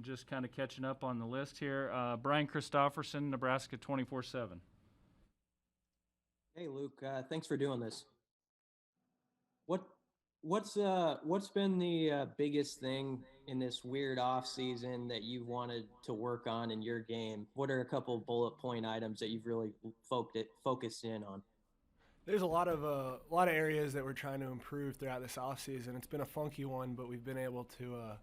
Just kind of catching up on the list here. Brian Christopherson, Nebraska 24/7. Hey Luke, thanks for doing this. What what's been the biggest thing in this weird off season that you wanted to work on in your game? What are a couple bullet point items that you've really focused in on? There's a lot of areas that we're trying to improve throughout this off season. It's been a funky one, but we've been able to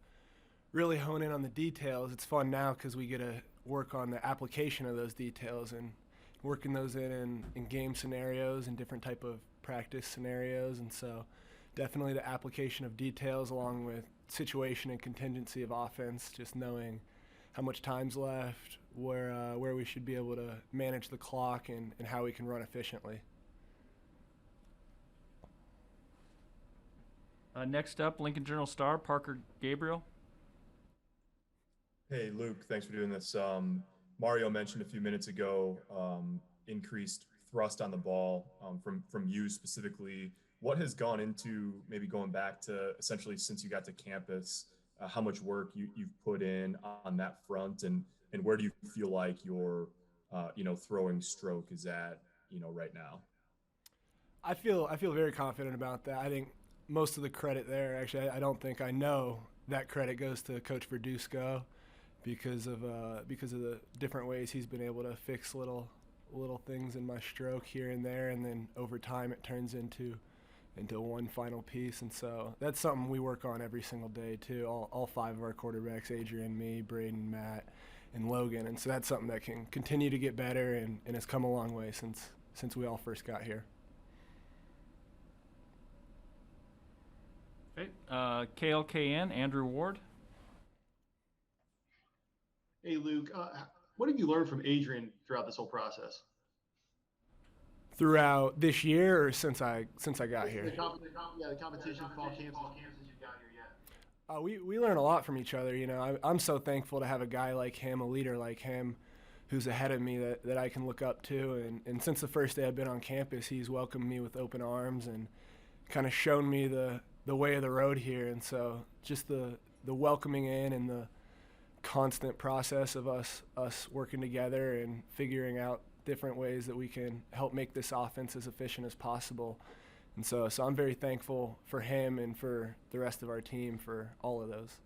really hone in on the details. It's fun now because we get to work on the application of those details and working those in game scenarios and different type of practice scenarios. And so definitely the application of details along with situation and contingency of offense, just knowing how much time's left, where we should be able to manage the clock and how we can run efficiently. Next up, Lincoln Journal-Star, Parker Gabriel. Hey, Luke, thanks for doing this. Mario mentioned a few minutes ago increased thrust on the ball from you specifically. What has gone into maybe going back to essentially since you got to campus, how much work you've put in on that front, and where do you feel like your throwing stroke is at right now? I feel very confident about that. I think most of the credit there, actually, I don't think I know that credit goes to Coach Verduzco because of the different ways he's been able to fix little things in my stroke here and there, and then over time it turns into one final piece. And so that's something we work on every single day too. All five of our quarterbacks, Adrian, me, Braden, Matt, and Logan. And so that's something that can continue to get better and has come a long way since we all first got here. Okay. KLKN, Andrew Ward. Hey, Luke, what have you learned from Adrian throughout this whole process? Throughout this year or since I got here? The competition, fall camps, since you got here yet. We learn a lot from each other. I'm so thankful to have a guy like him, a leader like him, who's ahead of me that I can look up to. And since the first day I've been on campus, he's welcomed me with open arms and kind of shown me the way of the road here. And so just the welcoming in and the constant process of us working together and figuring out different ways that we can help make this offense as efficient as possible. And so I'm very thankful for him and for the rest of our team for all of those.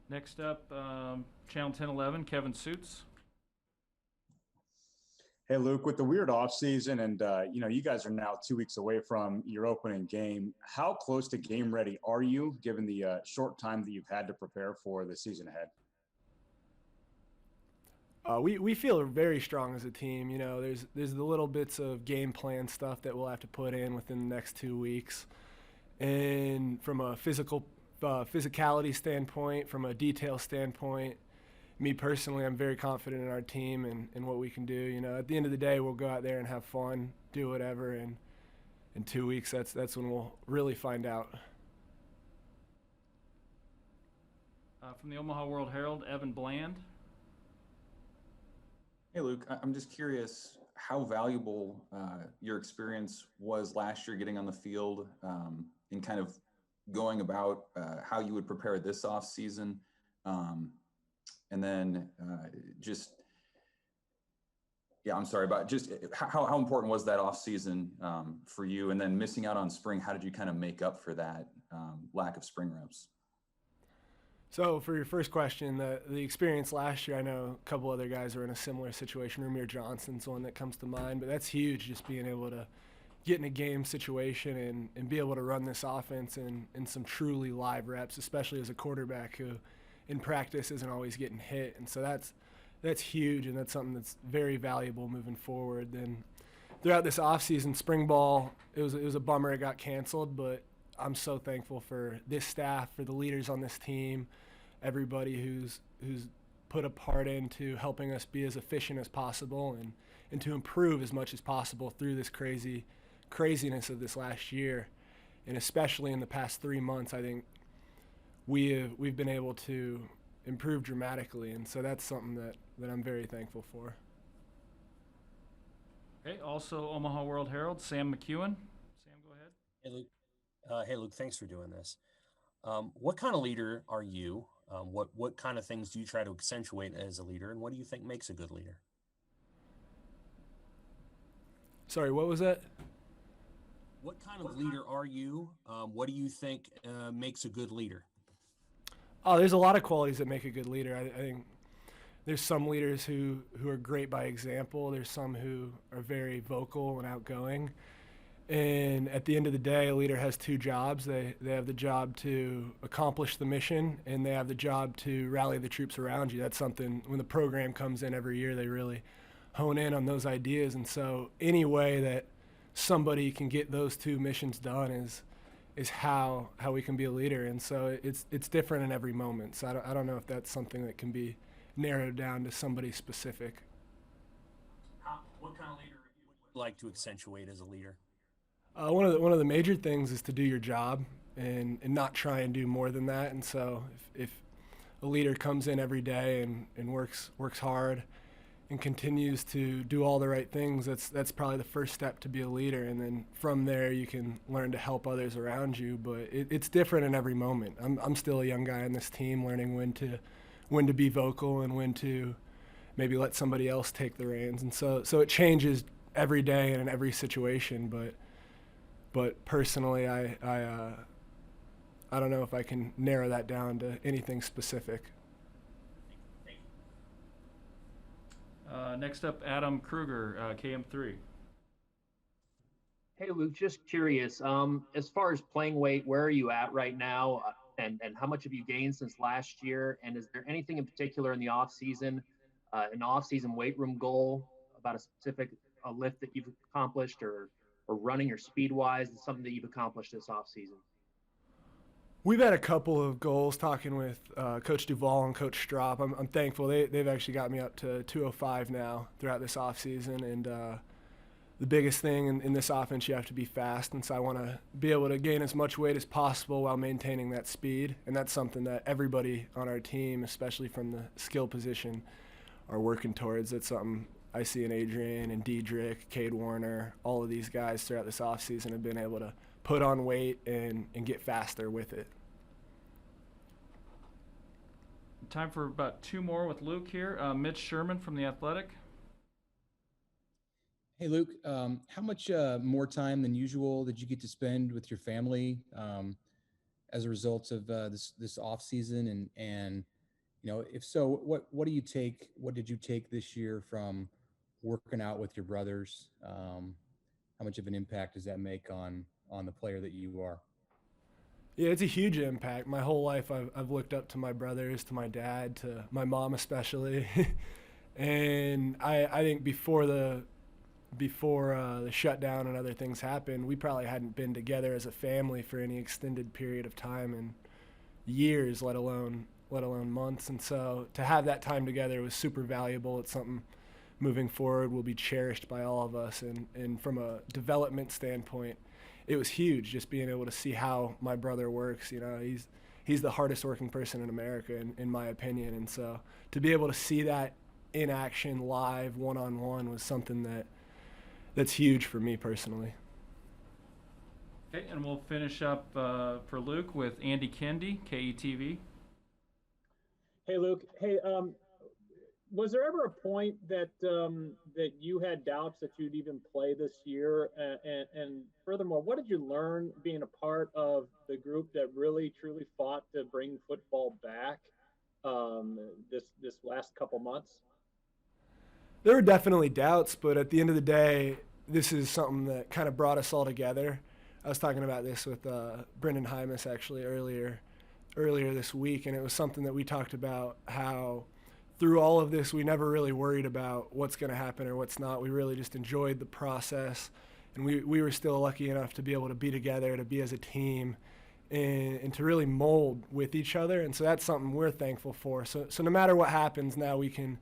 Next up, Channel 1011, Kevin Suits. Hey, Luke, with the weird offseason and, you guys are now 2 weeks away from your opening game. How close to game ready are you given the short time that you've had to prepare for the season ahead? We feel very strong as a team. There's the little bits of game plan stuff that we'll have to put in within the next 2 weeks. And from a physicality standpoint, from a detail standpoint, me personally, I'm very confident in our team and what we can do. At the end of the day, we'll go out there and have fun, do whatever, and in 2 weeks, that's when we'll really find out. From the Omaha World Herald, Evan Bland. Hey, Luke, I'm just curious how valuable your experience was last year getting on the field and kind of going about how you would prepare this off season. And then how important was that off season for you? And then missing out on spring, how did you kind of make up for that lack of spring reps? So for your first question, the experience last year, I know a couple other guys are in a similar situation. Ramir Johnson's one that comes to mind, but that's huge, just being able to get in a game situation and be able to run this offense in some truly live reps, especially as a quarterback who in practice isn't always getting hit. And so that's huge, and that's something that's very valuable moving forward. Then throughout this offseason, spring ball, it was a bummer it got canceled, but I'm so thankful for this staff, for the leaders on this team, everybody who's put a part into helping us be as efficient as possible and to improve as much as possible through this craziness of this last year. And especially in the past 3 months, I think we've been able to improve dramatically, and so that's something that I'm very thankful for. Okay, also Omaha World Herald, Sam McEwen. Sam, go ahead. Hey, Luke. Thanks for doing this. What kind of leader are you? What kind of things do you try to accentuate as a leader, and what do you think makes a good leader? Sorry, what was that? What kind of leader are you? What do you think makes a good leader? Oh, there's a lot of qualities that make a good leader. I think there's some leaders who are great by example. There's some who are very vocal and outgoing. And at the end of the day, a leader has two jobs. They have the job to accomplish the mission, and they have the job to rally the troops around you. That's something, when the program comes in every year, they really hone in on those ideas. And so any way that somebody can get those two missions done is how we can be a leader. And so it's different in every moment. So I don't know if that's something that can be narrowed down to somebody specific. What kind of leader would you like to accentuate as a leader? One of the major things is to do your job and not try and do more than that. And so if a leader comes in every day and works hard and continues to do all the right things, that's probably the first step to be a leader. And then from there you can learn to help others around you. But it's different in every moment. I'm still a young guy on this team, learning when to be vocal and when to maybe let somebody else take the reins. And so it changes every day and in every situation. But personally, I don't know if I can narrow that down to anything specific. Next up, Adam Kruger, KM3. Hey, Luke, just curious, as far as playing weight, where are you at right now? And how much have you gained since last year? And is there anything in particular in the off-season, an off-season weight room goal about a specific lift that you've accomplished or running or speed-wise, is something that you've accomplished this off-season? We've had a couple of goals talking with Coach Duvall and Coach Strop. I'm thankful. They've actually got me up to 205 now throughout this offseason. And the biggest thing in this offense, you have to be fast. And so I want to be able to gain as much weight as possible while maintaining that speed. And that's something that everybody on our team, especially from the skill position, are working towards. That's something I see in Adrian and Diedrich, Cade Warner, all of these guys throughout this offseason have been able to put on weight and get faster with it. Time for about two more with Luke here. Mitch Sherman from The Athletic. Hey, Luke, how much more time than usual did you get to spend with your family as a result of this off season? And you know, if so, what did you take this year from working out with your brothers? How much of an impact does that make on the player that you are? Yeah, it's a huge impact. My whole life I've looked up to my brothers, to my dad, to my mom especially. And I think before the shutdown and other things happened, we probably hadn't been together as a family for any extended period of time in years, let alone months. And so to have that time together was super valuable. It's something moving forward will be cherished by all of us. And from a development standpoint, it was huge just being able to see how my brother works. You know, he's the hardest working person in America in my opinion. And so to be able to see that in action live one-on-one was something that's huge for me personally. Okay, and we'll finish up for Luke with Andy Kendi, KETV. Hey, Luke. Hey, was there ever a point that that you had doubts that you'd even play this year? And furthermore, what did you learn being a part of the group that really truly fought to bring football back this last couple months? There were definitely doubts, but at the end of the day, this is something that kind of brought us all together. I was talking about this with Brendan Hymas actually earlier this week, and it was something that we talked about, how through all of this we never really worried about what's going to happen or what's not. We really just enjoyed the process, and we were still lucky enough to be able to be together, to be as a team, and to really mold with each other. And so that's something we're thankful for. So no matter what happens now, we can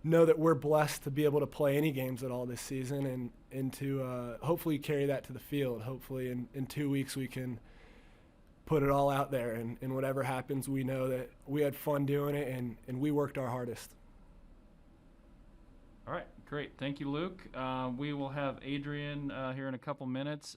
know that we're blessed to be able to play any games at all this season and to hopefully carry that to the field. Hopefully in 2 weeks we can put it all out there, and whatever happens, we know that we had fun doing it and we worked our hardest. All right, great. Thank you, Luke. We will have Adrian here in a couple minutes.